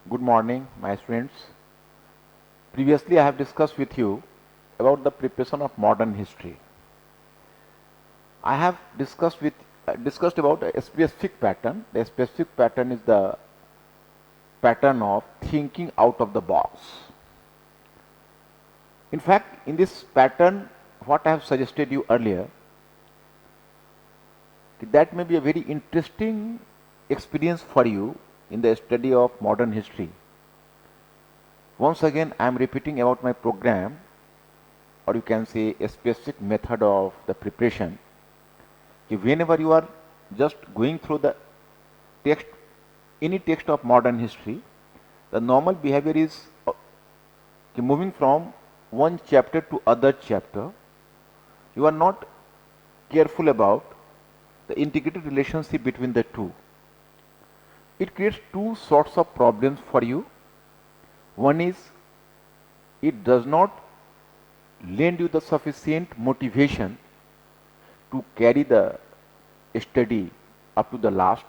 Good morning, my students. Previously, I have discussed with you about the preparation of modern history. I have discussed about a specific pattern. The specific pattern is the pattern of thinking out of the box. In fact, in this pattern, what I have suggested you earlier, that may be a very interesting experience for you in the study of modern history. Once again, I am repeating about my program, or you can say a specific method of the preparation. Whenever you are just going through the text, any text of modern history, the normal behavior is moving from one chapter to other chapter. You are not careful about the integrated relationship between the two. It creates two sorts of problems for you. One is it does not lend you the sufficient motivation to carry the study up to the last.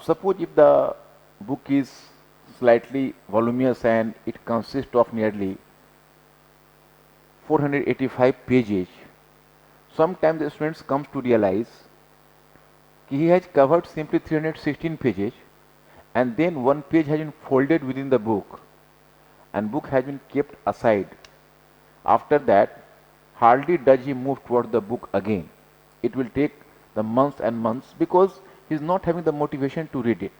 Suppose if the book is slightly voluminous and it consists of nearly 485 pages, sometimes the students comes to realize he has covered simply 316 pages and then one page has been folded within the book and book has been kept aside. After that, hardly does he move toward the book again. It will take the months and months because he is not having the motivation to read it.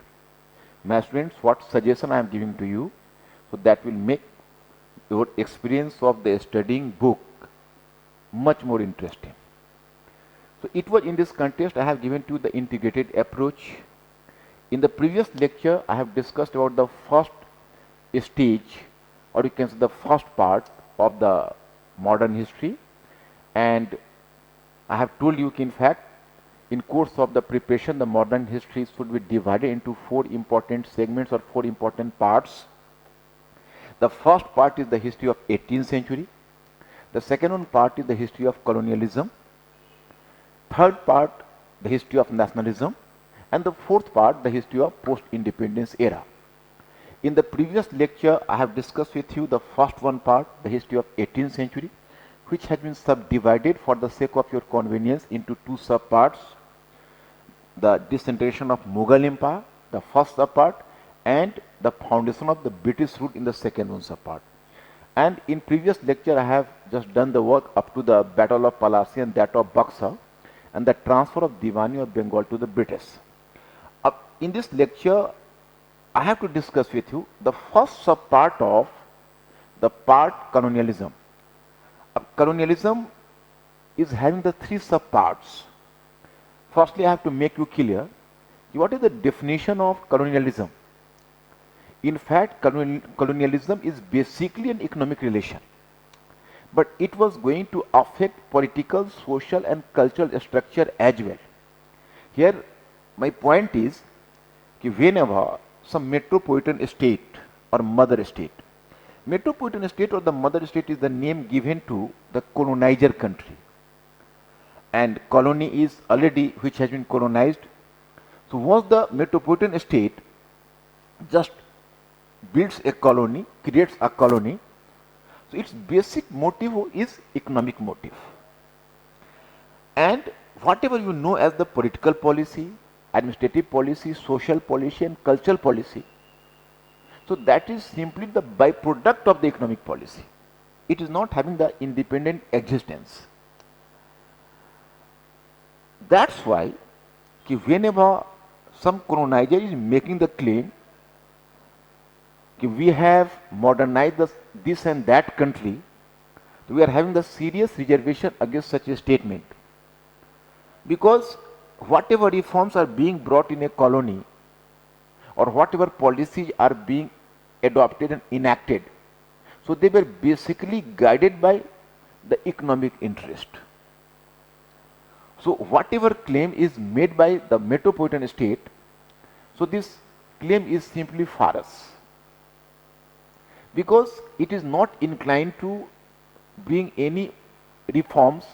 My students, what suggestion I am giving to you, so that will make your experience of the studying book much more interesting. So it was in this context I have given to you the integrated approach. In the previous lecture, I have discussed about the first stage, or you can say the first part of the modern history, and I have told you in fact in course of the preparation the modern history should be divided into four important segments or four important parts. The first part is the history of 18th century. The second one part is the history of colonialism. Third part, the history of nationalism. And the fourth part, the history of post-independence era. In the previous lecture, I have discussed with you the first one part, the history of 18th century, which has been subdivided for the sake of your convenience into two subparts. The disintegration of Mughal Empire, the first subpart, and the foundation of the British rule in the second one subpart. And in previous lecture, I have just done the work up to the Battle of Plassey and that of Buxar, and the transfer of Diwani of Bengal to the British. In this lecture, I have to discuss with you the first subpart of the part colonialism. Colonialism is having the three subparts. Firstly, I have to make you clear what is the definition of colonialism. In fact, colonialism is basically an economic relation, but it was going to affect political, social and cultural structure as well. Here, my point is that whenever some metropolitan state or mother state, metropolitan state or the mother state is the name given to the colonizer country, and colony is already which has been colonized. So once the metropolitan state just builds a colony, creates a colony, so its basic motive is economic motive. And whatever you know as the political policy, administrative policy, social policy and cultural policy, so that is simply the byproduct of the economic policy. It is not having the independent existence. That's why whenever some colonizer is making the claim we have modernized this and that country, we are having the serious reservation against such a statement. Because whatever reforms are being brought in a colony or whatever policies are being adopted and enacted, so they were basically guided by the economic interest. So whatever claim is made by the metropolitan state, so this claim is simply farce, because it is not inclined to bring any reforms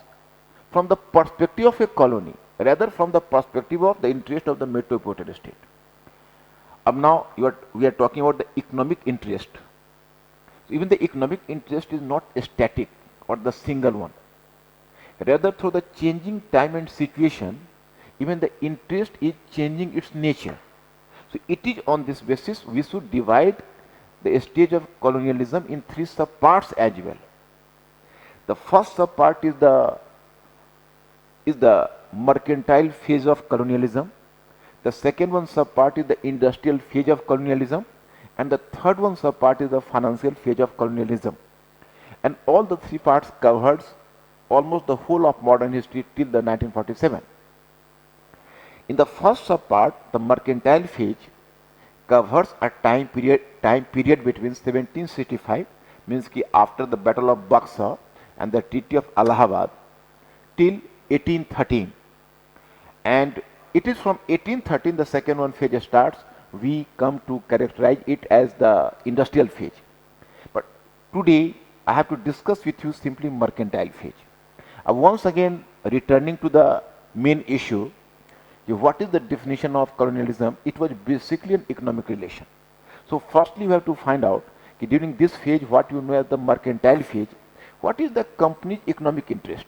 from the perspective of a colony, rather from the perspective of the interest of the metropolitan state. Up now we are talking about the economic interest. So even the economic interest is not static or the single one. Rather, through the changing time and situation, even the interest is changing its nature. So it is on this basis we should divide the stage of colonialism in three subparts as well. The first subpart is the mercantile phase of colonialism. The second one subpart is the industrial phase of colonialism, and the third one subpart is the financial phase of colonialism. And all the three parts covers almost the whole of modern history till the 1947. In the first subpart, the mercantile phase covers a time period between 1765, means ki after the Battle of Buxar and the Treaty of Allahabad, till 1813. And it is from 1813 the second one phase starts. We come to characterize it as the industrial phase. But today I have to discuss with you simply mercantile phase. Once again returning to the main issue, what is the definition of colonialism? It was basically an economic relation. So firstly we have to find out during this phase what you know as the mercantile phase, what is the company's economic interest.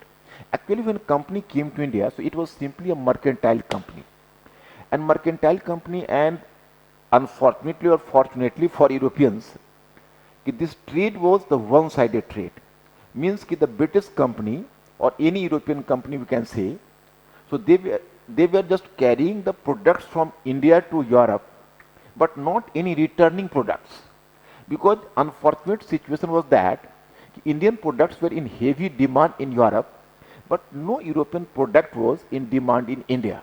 Actually when company came to India, so it was simply a mercantile company. And mercantile company, and unfortunately or fortunately for Europeans, this trade was the one-sided trade. Means the British company or any European company we can say, so they were just carrying the products from India to Europe, but not any returning products. Because unfortunate situation was that Indian products were in heavy demand in Europe, but no European product was in demand in India.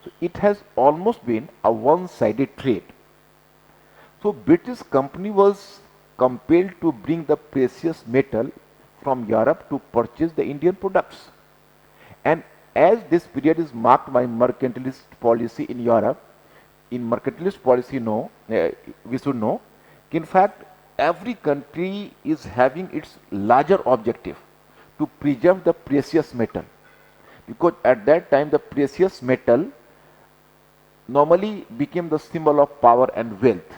So it has almost been a one-sided trade. So British company was compelled to bring the precious metal from Europe to purchase the Indian products. And as this period is marked by mercantilist policy in Europe, in mercantilist policy we should know, in fact every country is having its larger objective to preserve the precious metal, because at that time the precious metal normally became the symbol of power and wealth.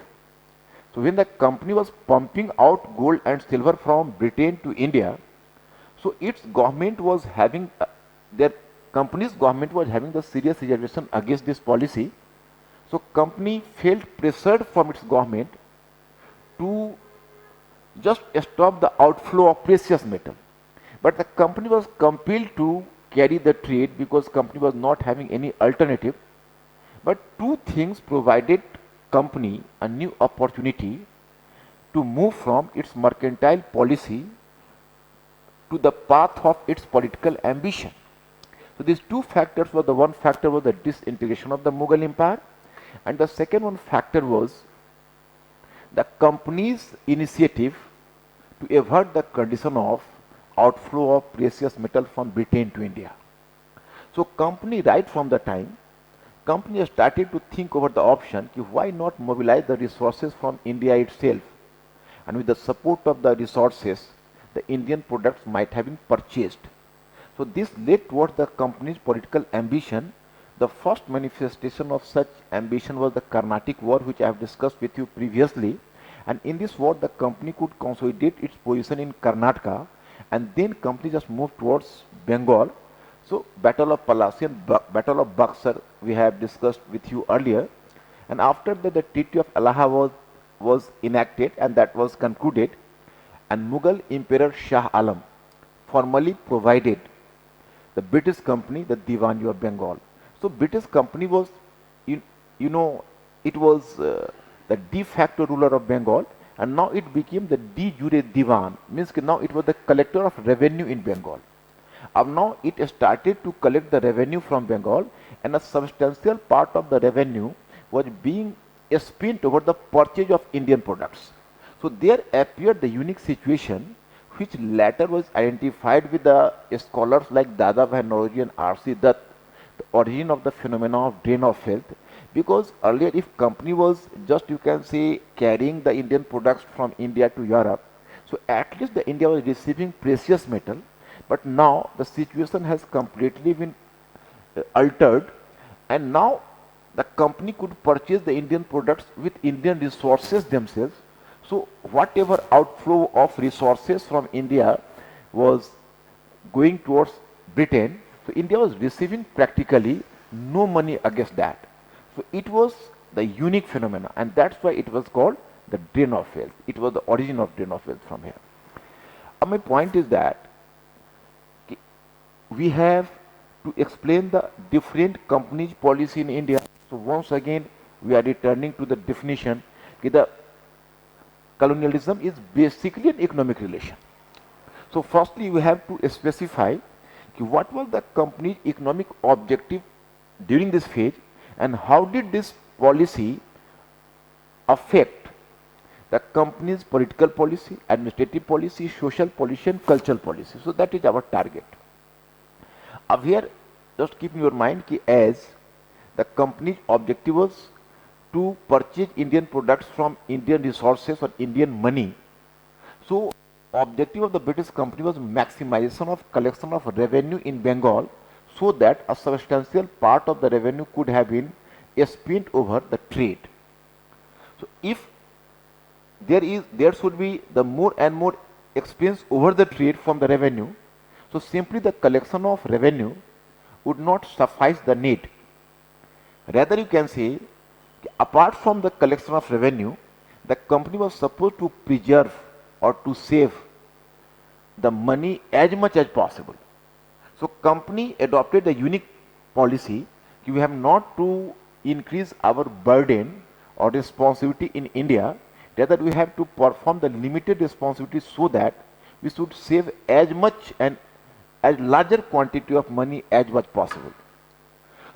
So when the company was pumping out gold and silver from Britain to India, so its government was having their company's government was having the serious reservation against this policy. So company felt pressured from its government to just stop the outflow of precious metal. But the company was compelled to carry the trade because company was not having any alternative. But two things provided company a new opportunity to move from its mercantile policy to the path of its political ambition. So these two factors were, the one factor was the disintegration of the Mughal Empire, and the second one factor was the company's initiative to avert the condition of outflow of precious metal from Britain to India. So company right from the time, company started to think over the option, why not mobilize the resources from India itself, and with the support of the resources the Indian products might have been purchased. So this led towards the company's political ambition. The first manifestation of such ambition was the Carnatic War, which I have discussed with you previously. And in this war, the company could consolidate its position in Karnataka, and then company just moved towards Bengal. So Battle of Plassey and Battle of Buxar we have discussed with you earlier. And after that, the Treaty of Allahabad was enacted, and that was concluded. And Mughal Emperor Shah Alam formally provided the British company the Diwani of Bengal. So British company was, it was the de facto ruler of Bengal, and now it became the de jure Diwan, means now it was the collector of revenue in Bengal. Now it started to collect the revenue from Bengal, and a substantial part of the revenue was being spent over the purchase of Indian products. So there appeared the unique situation, which later was identified with the scholars like Dadabhai Naoroji and R.C. Dutt, the origin of the phenomenon of drain of wealth. Because earlier, if company was just, you can say, carrying the Indian products from India to Europe, so at least the India was receiving precious metal. But now the situation has completely been altered, and now the company could purchase the Indian products with Indian resources themselves. So whatever outflow of resources from India was going towards Britain, so India was receiving practically no money against that. So it was the unique phenomena, and that's why it was called the drain of wealth. It was the origin of drain of wealth from here. My point is that we have to explain the different companies policy in India. So once again we are returning to the definition that the colonialism is basically an economic relation. So firstly we have to specify what was the company's economic objective during this phase, and how did this policy affect the company's political policy, administrative policy, social policy and cultural policy. So that is our target. अब here just keep in your mind कि as the company's objective was to purchase Indian products from Indian resources or Indian money. So objective of the British company was maximization of collection of revenue in Bengal, so that a substantial part of the revenue could have been spent over the trade. So if there should be the more and more expense over the trade from the revenue, so simply the collection of revenue would not suffice the need. Rather you can say, apart from the collection of revenue, the company was supposed to preserve or to save the money as much as possible. So company adopted a unique policy. We have not to increase our burden or responsibility in India. Rather we have to perform the limited responsibility so that we should save as much and as larger quantity of money as much possible.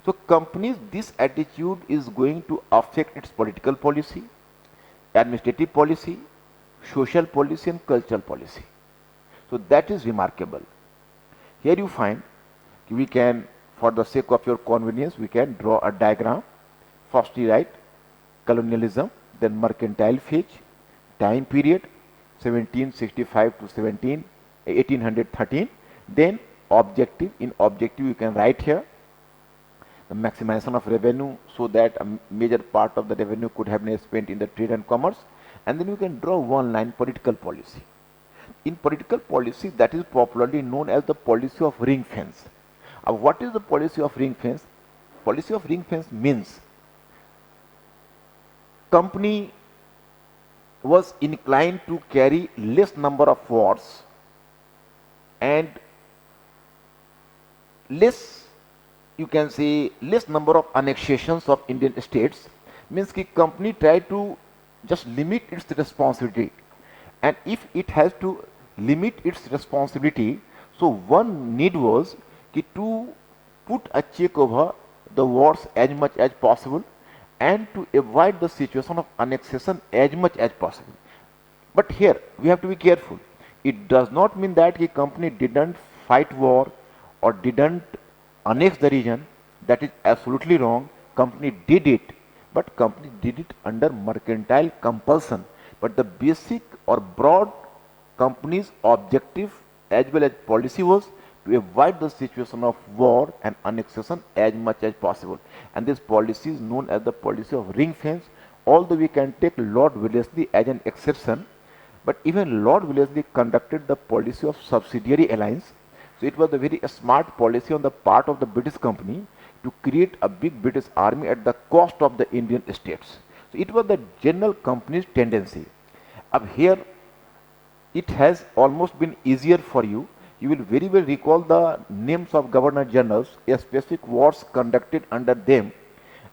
So companies, this attitude is going to affect its political policy, administrative policy, social policy and cultural policy. So that is remarkable. Here you find we can, for the sake of your convenience, we can draw a diagram. First you write colonialism, then mercantile phase, time period 1765 to 1813, then objective. In objective you can write here the maximization of revenue, so that a major part of the revenue could have been spent in the trade and commerce, and then you can draw one line political policy. In political policy, that is popularly known as the policy of ring fence. What is the policy of ring fence? Policy of ring fence means company was inclined to carry less number of wars and less, you can say, less number of annexations of Indian states. Means ki company try to just limit its responsibility, and if it has to limit its responsibility, so one need was to put a check over the wars as much as possible and to avoid the situation of annexation as much as possible. But here we have to be careful. It does not mean that the company didn't fight war or didn't annex the region. That is absolutely wrong. Company did it, but company did it under mercantile compulsion. But the basic or broad company's objective as well as policy was to avoid the situation of war and annexation as much as possible. And this policy is known as the policy of ring fence, although we can take Lord Wellesley as an exception. But even Lord Wellesley conducted the policy of subsidiary alliance. So it was a very smart policy on the part of the British company to create a big British army at the cost of the Indian states. So it was the general company's tendency. Up here, it has almost been easier for you. You will very well recall the names of governor generals, a specific wars conducted under them,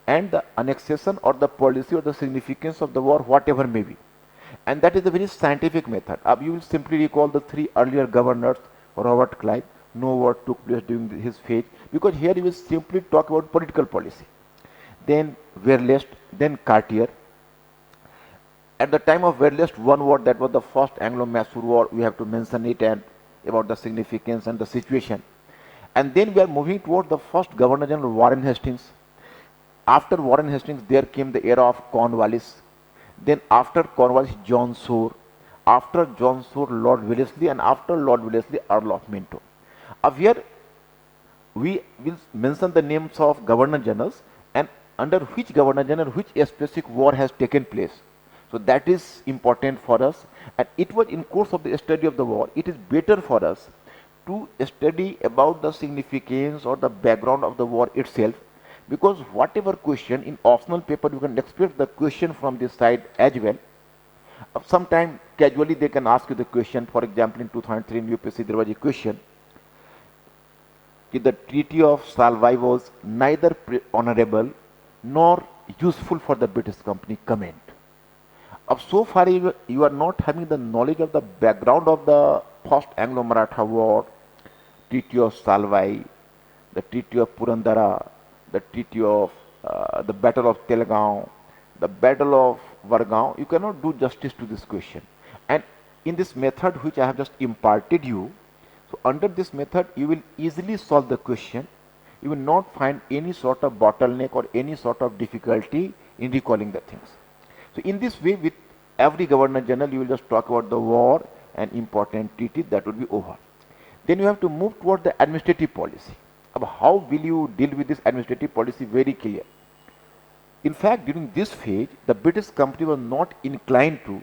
and the annexation or the policy or the significance of the war, whatever may be. And that is a very scientific method. You will simply recall the three earlier governors, Robert Clive. No war took place during his phase, because here he will simply talk about political policy. Then Verlest, then Cartier. At the time of Verlest, one war, that was the first Anglo-Mysore war, we have to mention it and about the significance and the situation. And then we are moving towards the first Governor General Warren Hastings. After Warren Hastings, there came the era of Cornwallis. Then after Cornwallis, John Shore. After John Shore, Lord Wellesley, and after Lord Wellesley, Earl of Minto. Here we will mention the names of Governor Generals, and under which Governor General which specific war has taken place. So that is important for us, and it was in course of the study of the war, it is better for us to study about the significance or the background of the war itself, because whatever question in optional paper you can expect the question from this side as well. Sometime casually they can ask you the question. For example, in 2003 in UPSC there was a question, the Treaty of Salwai was neither honorable nor useful for the British company. Comment. So far you are not having the knowledge of the background of the first Anglo-Maratha war, Treaty of Salwai, the Treaty of Purandara, the Treaty of the Battle of Telgaon, the Battle of Vargaon. You cannot do justice to this question. And in this method which I have just imparted you, so under this method you will easily solve the question. You will not find any sort of bottleneck or any sort of difficulty in recalling the things. So in this way, with every Governor General you will just talk about the war and important treaty, that would be over. Then you have to move toward the administrative policy. How will you deal with this administrative policy? Very clear. In fact, during this phase, the British company was not inclined to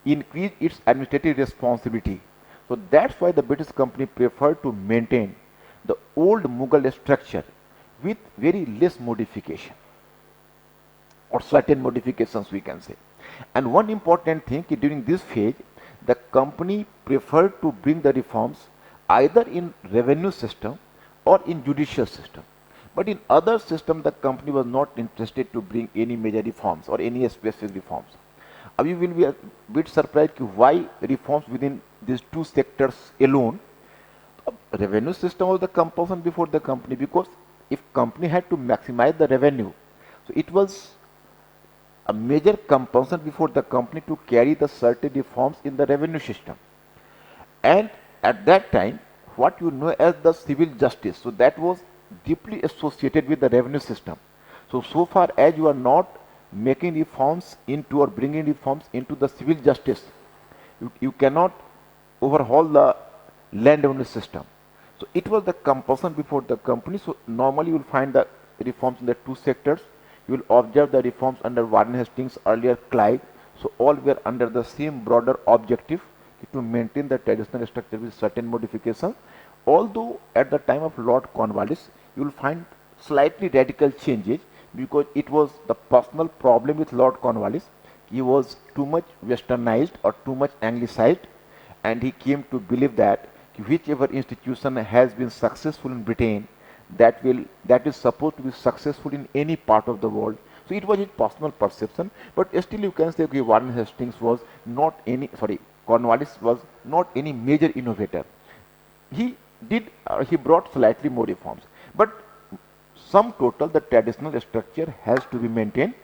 increase its administrative responsibility. So that's why the British company preferred to maintain the old Mughal structure with very less modification, or certain modifications we can say. And one important thing, during this phase, the company preferred to bring the reforms either in revenue system or in judicial system. But in other system, the company was not interested to bring any major reforms or any specific reforms. You will be a bit surprised why reforms within these two sectors alone. Revenue system was the compulsion before the company, because if company had to maximize the revenue, so it was a major compulsion before the company to carry the certain reforms in the revenue system. And at that time, what you know as the civil justice, so that was deeply associated with the revenue system. So far as you are not making reforms into or bringing reforms into the civil justice, you cannot overhaul the land revenue system. So it was the compulsion before the company. So normally you will find the reforms in the two sectors. You will observe the reforms under Warren Hastings, earlier Clive. So all were under the same broader objective, to maintain the traditional structure with certain modifications. Although at the time of Lord Cornwallis, you will find slightly radical changes, because it was the personal problem with Lord Cornwallis. He was too much westernized or too much anglicized, and he came to believe that whichever institution has been successful in Britain, that is supposed to be successful in any part of the world. So it was his personal perception, but still you can say, okay, Warren Hastings was not any, Cornwallis was not any major innovator. He brought slightly more reforms, but sum total the traditional structure has to be maintained.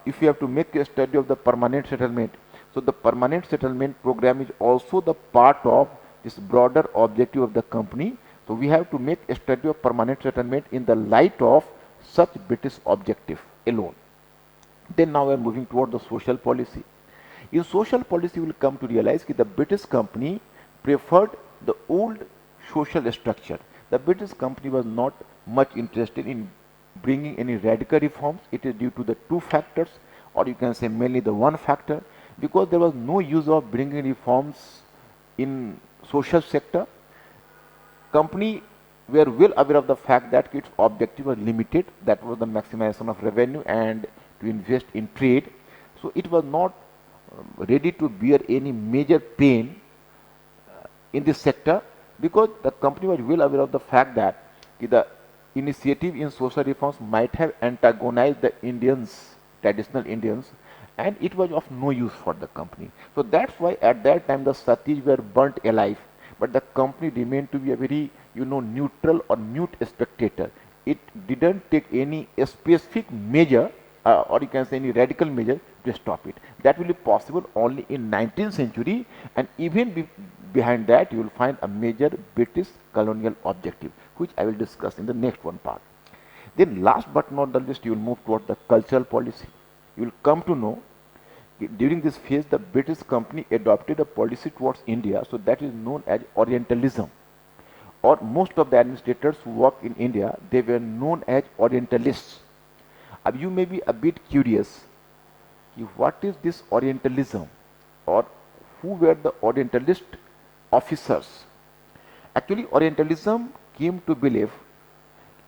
If you have to make a study of the permanent settlement, so the permanent settlement program is also the part of this broader objective of the company. So we have to make a study of permanent settlement in the light of such British objective alone. Then now we are moving toward the social policy. In social policy, you will come to realize that the British company preferred the old social structure. The British company was not much interested in bringing any radical reforms. It is due to the two factors, or you can say mainly the one factor, because there was no use of bringing reforms in social sector. Company were well aware of the fact that its objective was limited, that was the maximization of revenue and to invest in trade. So it was not ready to bear any major pain in this sector, because the company was well aware of the fact that the initiative in social reforms might have antagonized the Indians, traditional Indians, and it was of no use for the company. So that's why at that time the Satis were burnt alive, but the company remained to be a very, neutral or mute spectator. It didn't take any specific measure, or you can say any radical measure to stop it. That will be possible only in 19th century, and even behind that you will find a major British colonial objective, which I will discuss in the next one part. Then last but not the least, you will move towards the cultural policy. You will come to know during this phase the British company adopted a policy towards India, so that is known as Orientalism. Or most of the administrators who work in India, they were known as Orientalists. You may be a bit curious, what is this Orientalism, or who were the Orientalist officers? Actually, Orientalism came to believe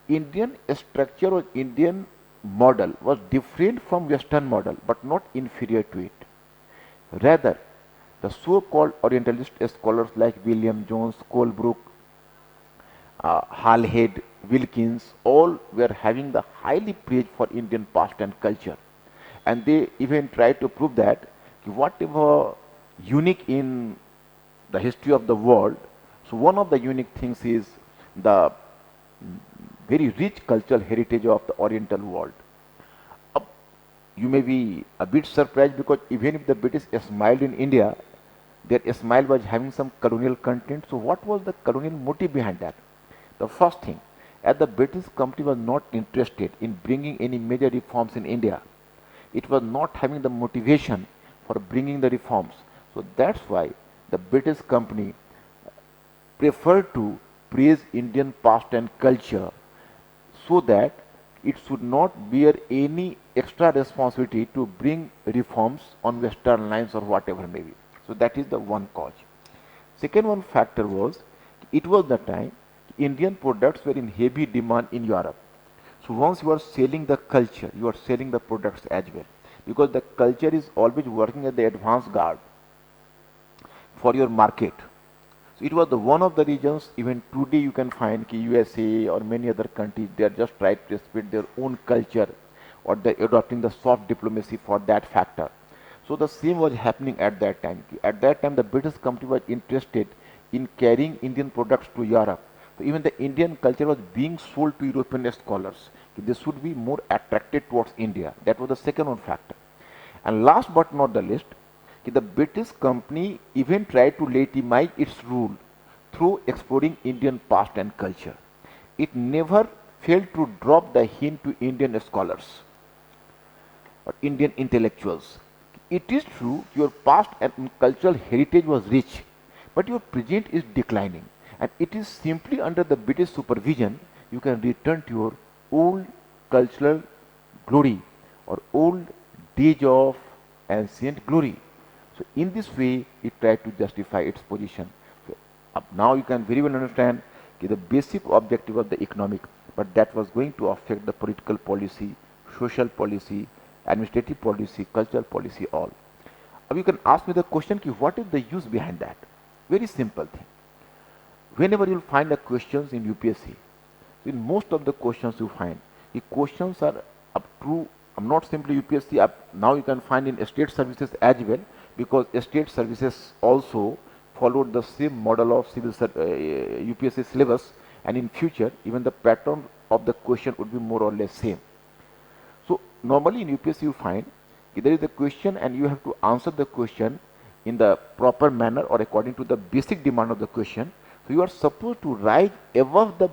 Indian structure or Indian model was different from Western model but not inferior to it. Rather, the so-called Orientalist scholars like William Jones, Colebrook, Halhead, Wilkins, all were having the highly praise for Indian past and culture. And they even tried to prove that whatever unique in the history of the world, so one of the unique things is the very rich cultural heritage of the Oriental world. Uh, you may be a bit surprised because even if the British smiled in India, their smile was having some colonial content. So what was the colonial motive behind that? The first thing, as the British company was not interested in bringing any major reforms in India, it was not having the motivation for bringing the reforms. So that's why the British company preferred to praise Indian past and culture so that it should not bear any extra responsibility to bring reforms on Western lines or whatever may be. So that is the one cause. Second one factor was, it was the time Indian products were in heavy demand in Europe. So once you are selling the culture, you are selling the products as well. Because the culture is always working at the advance guard for your market. So it was the one of the regions, even today you can find USA or many other countries, they are just trying to spread their own culture or they are adopting the soft diplomacy for that factor. So the same was happening at that time. At that time the British company was interested in carrying Indian products to Europe. So even the Indian culture was being sold to European scholars. They should be more attracted towards India. That was the second one factor. And last but not the least, the British company even tried to legitimize its rule through exploring Indian past and culture. It never failed to drop the hint to Indian scholars or Indian intellectuals. It is true your past and cultural heritage was rich, but your present is declining. And it is simply under the British supervision you can return to your old cultural glory or old days of ancient glory. So in this way, it tried to justify its position. So, now you can very well understand the basic objective of the economic, but that was going to affect the political policy, social policy, administrative policy, cultural policy, all. Now you can ask me the question, what is the use behind that? Very simple thing. Whenever you will find the questions in UPSC, in most of the questions you find, the questions are up to, not simply UPSC, now you can find in state services as well, because state services also followed the same model of UPSC syllabus, and in future even the pattern of the question would be more or less same. So normally in UPSC you find there is a question and you have to answer the question in the proper manner or according to the basic demand of the question. So you are supposed to write above the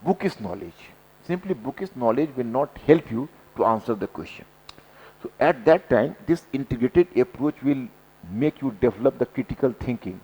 bookish knowledge. Simply bookish knowledge will not help you to answer the question. So at that time, this integrated approach will make you develop the critical thinking.